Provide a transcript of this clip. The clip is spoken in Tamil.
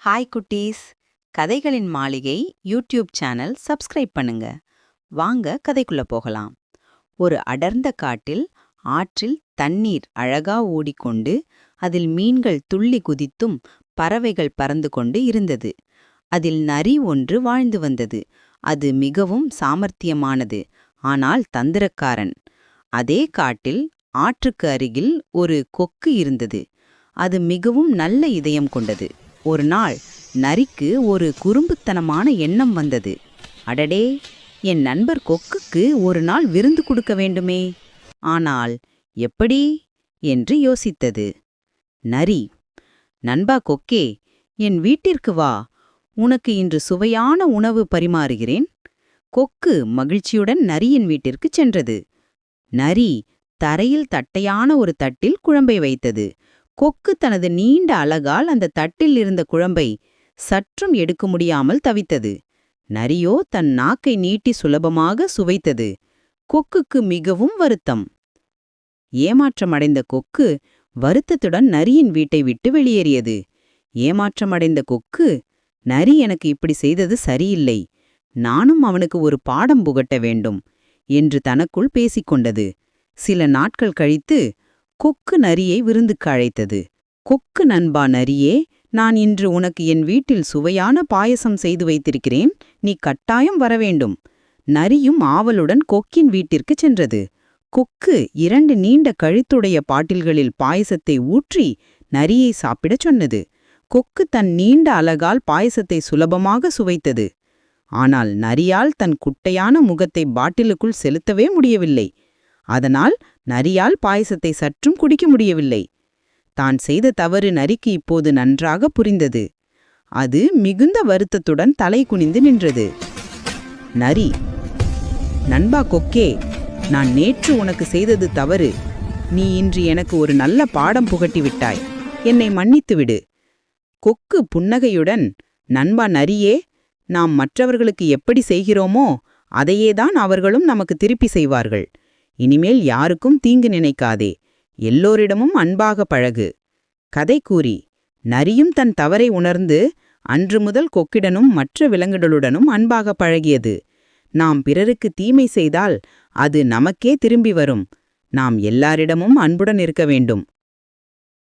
ஹாய் குட்டீஸ். கதைகளின் மாளிகை யூடியூப் சேனல் சப்ஸ்கிரைப் பண்ணுங்க. வாங்க கதைக்குள்ள போகலாம். ஒரு அடர்ந்த காட்டில் ஆற்றில் தண்ணீர் அழகா ஓடிக்கொண்டு அதில் மீன்கள் துள்ளி குதித்தும் பறவைகள் பறந்து கொண்டு இருந்தது. அதில் நரி ஒன்று வாழ்ந்து வந்தது. அது மிகவும் சாமர்த்தியமானது, ஆனால் தந்திரக்காரன். அதே காட்டில் ஆற்றுக்கு அருகில் ஒரு கொக்கு இருந்தது. அது மிகவும் நல்ல இதயம் கொண்டது. ஒரு நாள் நரிக்கு ஒரு குறும்புத்தனமான எண்ணம் வந்தது. அடடே, என் நண்பர் கொக்குக்கு ஒரு நாள் விருந்து கொடுக்க வேண்டுமே. ஆனால் எப்படி என்று யோசித்தது. நரி, நண்பா கொக்கே, என் வீட்டிற்கு வா, உனக்கு இன்று சுவையான உணவு பரிமாறுகிறேன். கொக்கு மகிழ்ச்சியுடன் நரியின் வீட்டிற்கு சென்றது. நரி தரையில் தட்டையான ஒரு தட்டில் குழம்பை வைத்தது. கொக்கு தனது நீண்ட அலகால் அந்த தட்டில் இருந்த குழம்பை சற்றும் எடுக்க முடியாமல் தவித்தது. நரியோ தன் நாக்கை நீட்டி சுலபமாக சுவைத்தது. கொக்குக்கு மிகவும் வருத்தம். ஏமாற்றமடைந்த கொக்கு வருத்தத்துடன் நரியின் வீட்டை விட்டு வெளியேறியது. ஏமாற்றமடைந்த கொக்கு, நரி எனக்கு இப்படி செய்தது சரியில்லை, நானும் அவனுக்கு ஒரு பாடம் புகட்ட வேண்டும் என்று தனக்குள் பேசிக்கொண்டது. சில நாட்கள் கழித்து கொக்கு நரியை விருந்துக்கு அழைத்தது. கொக்கு நண்பா நரியே, நான் இன்று உனக்கு என் வீட்டில் சுவையான பாயசம் செய்து வைத்திருக்கிறேன், நீ கட்டாயம் வரவேண்டும். நரியும் ஆவலுடன் கொக்கின் வீட்டிற்கு சென்றது. கொக்கு 2 நீண்ட கழுத்துடைய பாட்டில்களில் பாயசத்தை ஊற்றி நரியை சாப்பிடச் சொன்னது. கொக்கு தன் நீண்ட அலகால் பாயசத்தை சுலபமாக சுவைத்தது. ஆனால் நரியால் தன் குட்டையான முகத்தை பாட்டிலுக்குள் செலுத்தவே முடியவில்லை. அதனால் நரியால் பாயசத்தை சற்றும் குடிக்க முடியவில்லை. தான் செய்த தவறு நரிக்கு இப்போது நன்றாக புரிந்தது. அது மிகுந்த வருத்தத்துடன் தலை குனிந்து நின்றது. நரி, நண்பா கொக்கே, நான் நேற்று உனக்கு செய்தது தவறு. நீ இன்று எனக்கு ஒரு நல்ல பாடம் புகட்டிவிட்டாய், என்னை மன்னித்துவிடு. கொக்கு புன்னகையுடன், நண்பா நரியே, நாம் மற்றவர்களுக்கு எப்படி செய்கிறோமோ அதையேதான் அவர்களும் நமக்கு திருப்பி செய்வார்கள். இனிமேல் யாருக்கும் தீங்கு நினைக்காதே, எல்லோரிடமும் அன்பாக பழகு. கதை கூறி நரியும் தன் தவறை உணர்ந்து அன்று முதல் கொக்கிடனும் மற்ற விலங்குகளுடனும் அன்பாக பழகியது. நாம் பிறருக்கு தீமை செய்தால் அது நமக்கே திரும்பி வரும். நாம் எல்லாரிடமும் அன்புடன் இருக்க வேண்டும்.